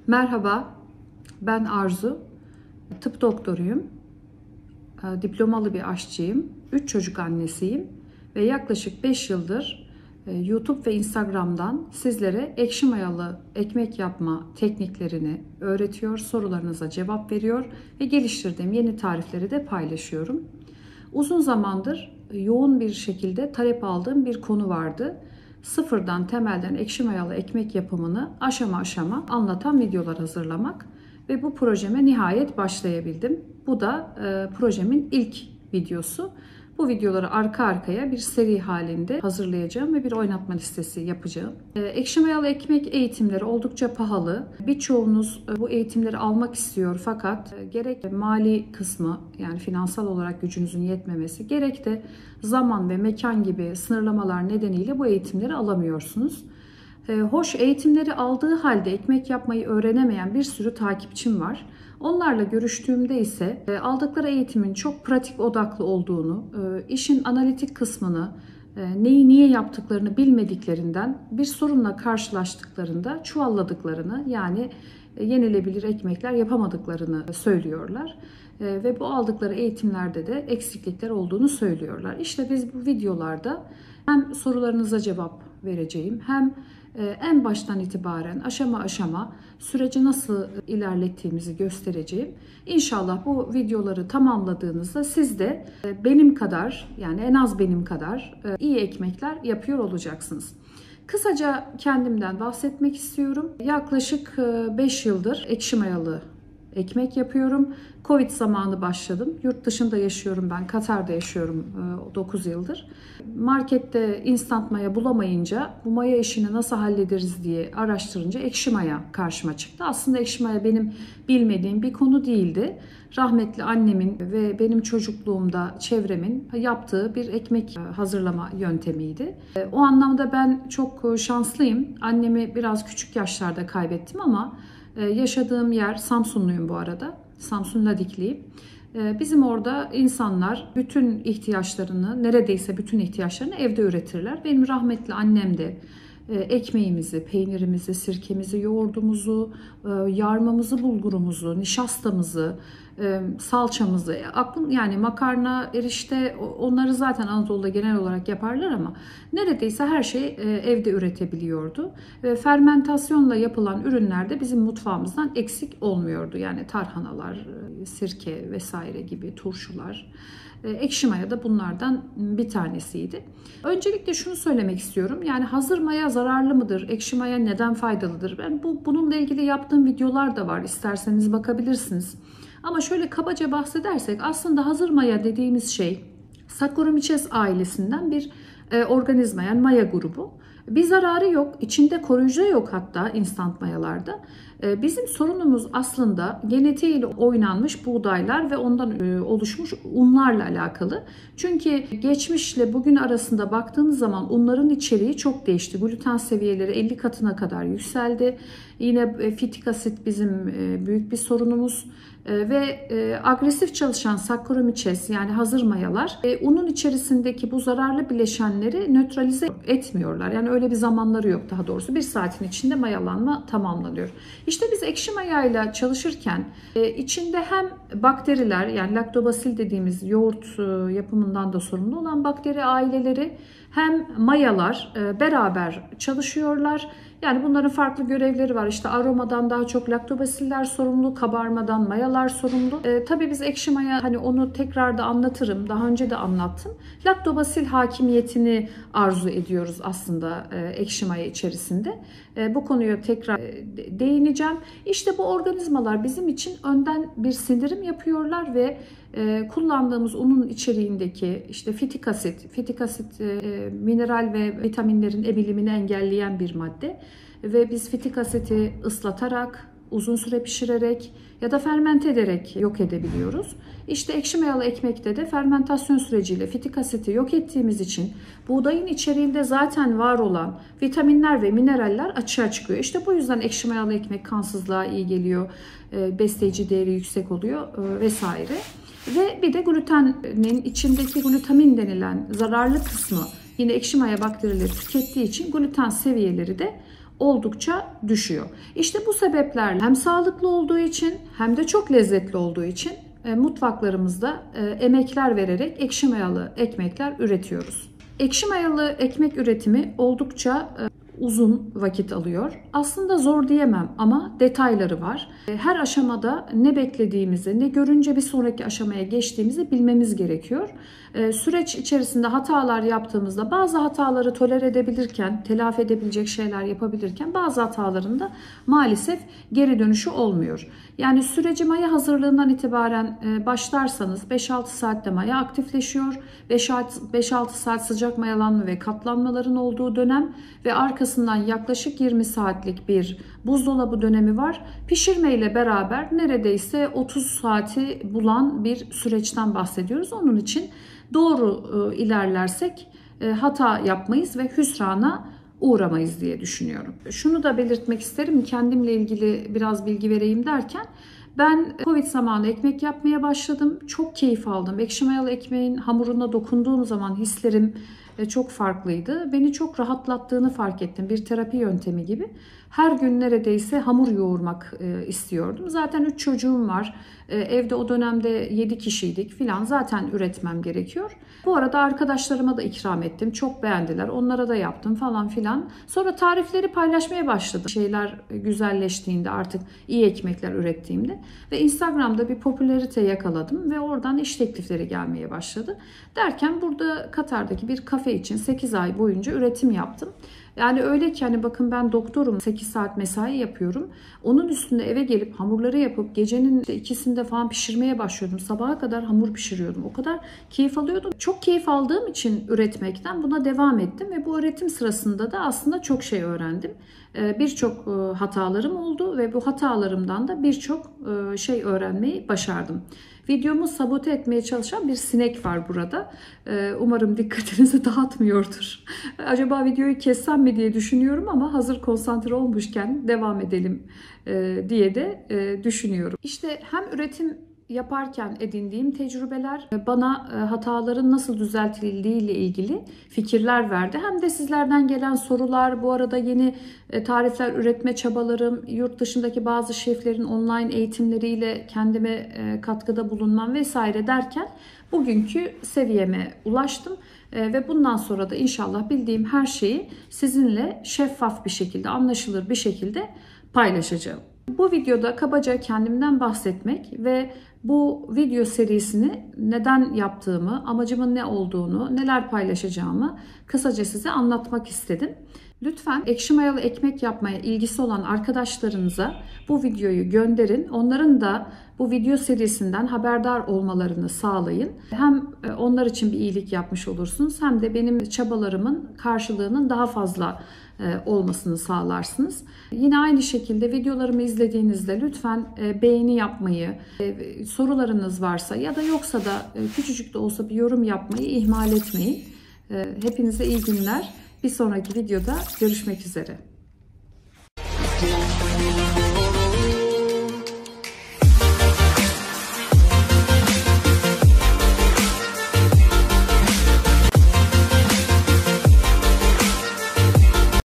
Merhaba, ben Arzu. Tıp doktoruyum. Diplomalı bir aşçıyım. 3 çocuk annesiyim. Ve yaklaşık 5 yıldır YouTube ve Instagram'dan sizlere ekşi mayalı ekmek yapma tekniklerini öğretiyor, sorularınıza cevap veriyor ve geliştirdiğim yeni tarifleri de paylaşıyorum. Uzun zamandır yoğun bir şekilde talep aldığım bir konu vardı. Sıfırdan, temelden ekşi mayalı ekmek yapımını aşama aşama anlatan videolar hazırlamak ve bu projeme nihayet başlayabildim. Bu da projemin ilk videosu. Bu videoları arka arkaya bir seri halinde hazırlayacağım ve bir oynatma listesi yapacağım. Ekşi mayalı ekmek eğitimleri oldukça pahalı. Birçoğunuz bu eğitimleri almak istiyor fakat gerek mali kısmı, yani finansal olarak gücünüzün yetmemesi, gerek de zaman ve mekan gibi sınırlamalar nedeniyle bu eğitimleri alamıyorsunuz. Hoş, eğitimleri aldığı halde ekmek yapmayı öğrenemeyen bir sürü takipçim var. Onlarla görüştüğümde ise aldıkları eğitimin çok pratik odaklı olduğunu, işin analitik kısmını, neyi niye yaptıklarını bilmediklerinden, bir sorunla karşılaştıklarında çuvalladıklarını, yani yenilebilir ekmekler yapamadıklarını söylüyorlar. Ve bu aldıkları eğitimlerde de eksiklikler olduğunu söylüyorlar. İşte biz bu videolarda hem sorularınıza cevap vereceğim, hem en baştan itibaren aşama aşama süreci nasıl ilerlettiğimizi göstereceğim. İnşallah bu videoları tamamladığınızda siz de benim kadar, yani en az benim kadar iyi ekmekler yapıyor olacaksınız. Kısaca kendimden bahsetmek istiyorum. Yaklaşık 5 yıldır ekşi mayalı ekmek yapıyorum. Covid zamanı başladım. Yurt dışında yaşıyorum ben. Katar'da yaşıyorum 9 yıldır. Markette instant maya bulamayınca bu maya işini nasıl hallederiz diye araştırınca ekşi maya karşıma çıktı. Aslında ekşi maya benim bilmediğim bir konu değildi. Rahmetli annemin ve benim çocukluğumda çevremin yaptığı bir ekmek hazırlama yöntemiydi. O anlamda ben çok şanslıyım. Annemi biraz küçük yaşlarda kaybettim ama yaşadığım yer, Samsunluyum bu arada. Samsun Ladikliyim. Bizim orada insanlar bütün ihtiyaçlarını, neredeyse bütün ihtiyaçlarını evde üretirler. Benim rahmetli annem de ekmeğimizi, peynirimizi, sirkemizi, yoğurdumuzu, yarmamızı, bulgurumuzu, nişastamızı, salçamızı, yani makarna, erişte, onları zaten Anadolu'da genel olarak yaparlar ama neredeyse her şeyi evde üretebiliyordu. Fermentasyonla yapılan ürünler de bizim mutfağımızdan eksik olmuyordu. Yani tarhanalar, sirke vesaire gibi turşular. Ekşi maya da bunlardan bir tanesiydi. Öncelikle şunu söylemek istiyorum. Yani hazır maya zararlı mıdır? Ekşi maya neden faydalıdır? Ben bununla ilgili yaptığım videolar da var. İsterseniz bakabilirsiniz. Ama şöyle kabaca bahsedersek, aslında hazır maya dediğimiz şey Saccharomyces ailesinden bir organizma, yani maya grubu. Bir zararı yok. İçinde koruyucu yok hatta instant mayalarda. Bizim sorunumuz aslında genetiğiyle oynanmış buğdaylar ve ondan oluşmuş unlarla alakalı. Çünkü geçmişle bugün arasında baktığınız zaman unların içeriği çok değişti. Gluten seviyeleri 50 katına kadar yükseldi. Yine fitik asit bizim büyük bir sorunumuz. Ve agresif çalışan Saccharomyces, yani hazır mayalar unun içerisindeki bu zararlı bileşenleri nötralize etmiyorlar. Yani öyle bir zamanları yok daha doğrusu. Bir saatin içinde mayalanma tamamlanıyor. İşte biz ekşi mayayla çalışırken içinde hem bakteriler, yani laktobasil dediğimiz yoğurt yapımından da sorumlu olan bakteri aileleri, hem mayalar beraber çalışıyorlar. Yani bunların farklı görevleri var. İşte aromadan daha çok laktobasiller sorumlu, kabarmadan mayalar sorumlu. Tabii biz ekşi maya, hani onu tekrar da anlatırım. Daha önce de anlattım. Laktobasil hakimiyetini arzu ediyoruz aslında ekşi maya içerisinde. Bu konuya tekrar değineceğim. İşte bu organizmalar bizim için önden bir sindirim yapıyorlar ve kullandığımız unun içeriğindeki işte fitik asit mineral ve vitaminlerin emilimini engelleyen bir madde ve biz fitik asiti ıslatarak, uzun süre pişirerek ya da fermente ederek yok edebiliyoruz. İşte ekşi mayalı ekmekte de fermentasyon süreciyle fitik asiti yok ettiğimiz için buğdayın içeriğinde zaten var olan vitaminler ve mineraller açığa çıkıyor. İşte bu yüzden ekşi mayalı ekmek kansızlığa iyi geliyor, besleyici değeri yüksek oluyor vesaire. Ve bir de glutenin içindeki glutamin denilen zararlı kısmı yine ekşi maya bakterileri tükettiği için gluten seviyeleri de oldukça düşüyor. İşte bu sebeplerle hem sağlıklı olduğu için hem de çok lezzetli olduğu için mutfaklarımızda emekler vererek ekşi mayalı ekmekler üretiyoruz. Ekşi mayalı ekmek üretimi oldukça uzun vakit alıyor. Aslında zor diyemem ama detayları var. Her aşamada ne beklediğimizi, ne görünce bir sonraki aşamaya geçtiğimizi bilmemiz gerekiyor. Süreç içerisinde hatalar yaptığımızda bazı hataları tolere edebilirken, telafi edebilecek şeyler yapabilirken bazı hataların da maalesef geri dönüşü olmuyor. Yani süreci maya hazırlığından itibaren başlarsanız 5-6 saatte maya aktifleşiyor. 5-6 saat sıcak mayalanma ve katlanmaların olduğu dönem ve arkasından yaklaşık 20 saatlik bir buzdolabı dönemi var. Pişirme ile beraber neredeyse 30 saati bulan bir süreçten bahsediyoruz. Onun için doğru ilerlersek hata yapmayız ve hüsrana uğramayız diye düşünüyorum. Şunu da belirtmek isterim, kendimle ilgili biraz bilgi vereyim derken ben Covid zamanı ekmek yapmaya başladım. Çok keyif aldım. Ekşi mayalı ekmeğin hamuruna dokunduğum zaman hislerim çok farklıydı. Beni çok rahatlattığını fark ettim. Bir terapi yöntemi gibi. Her gün neredeyse hamur yoğurmak istiyordum. Zaten 3 çocuğum var. Evde o dönemde 7 kişiydik filan. Zaten üretmem gerekiyor. Bu arada arkadaşlarıma da ikram ettim. Çok beğendiler. Onlara da yaptım falan filan. Sonra tarifleri paylaşmaya başladım. Şeyler güzelleştiğinde, artık iyi ekmekler ürettiğimde ve Instagram'da bir popülarite yakaladım ve oradan iş teklifleri gelmeye başladı. Derken burada Katar'daki bir kafe için 8 ay boyunca üretim yaptım. Yani öyle ki hani bakın ben doktorum, 8 saat mesai yapıyorum. Onun üstünde eve gelip hamurları yapıp gecenin 2'sinde falan pişirmeye başlıyordum. Sabaha kadar hamur pişiriyordum. O kadar keyif alıyordum. Çok keyif aldığım için üretmekten buna devam ettim ve bu üretim sırasında da aslında çok şey öğrendim. Birçok hatalarım oldu ve bu hatalarımdan da birçok şey öğrenmeyi başardım. Videomu sabote etmeye çalışan bir sinek var burada. Umarım dikkatinizi dağıtmıyordur. Acaba videoyu kessem mi diye düşünüyorum ama hazır konsantre olmuşken devam edelim diye de düşünüyorum. İşte hem üretim yaparken edindiğim tecrübeler bana hataların nasıl düzeltildiği ile ilgili fikirler verdi. Hem de sizlerden gelen sorular, bu arada yeni tarifler üretme çabalarım, yurt dışındaki bazı şeflerin online eğitimleriyle kendime katkıda bulunmam vesaire derken bugünkü seviyeme ulaştım. Ve bundan sonra da inşallah bildiğim her şeyi sizinle şeffaf bir şekilde, anlaşılır bir şekilde paylaşacağım. Bu videoda kabaca kendimden bahsetmek ve bu video serisini neden yaptığımı, amacımın ne olduğunu, neler paylaşacağımı kısaca size anlatmak istedim. Lütfen ekşi mayalı ekmek yapmaya ilgisi olan arkadaşlarınıza bu videoyu gönderin. Onların da bu video serisinden haberdar olmalarını sağlayın. Hem onlar için bir iyilik yapmış olursunuz hem de benim çabalarımın karşılığının daha fazla olmasını sağlarsınız. Yine aynı şekilde videolarımı izlediğinizde lütfen beğeni yapmayı, sorularınız varsa ya da yoksa da küçücük de olsa bir yorum yapmayı ihmal etmeyin. Hepinize iyi günler. Bir sonraki videoda görüşmek üzere.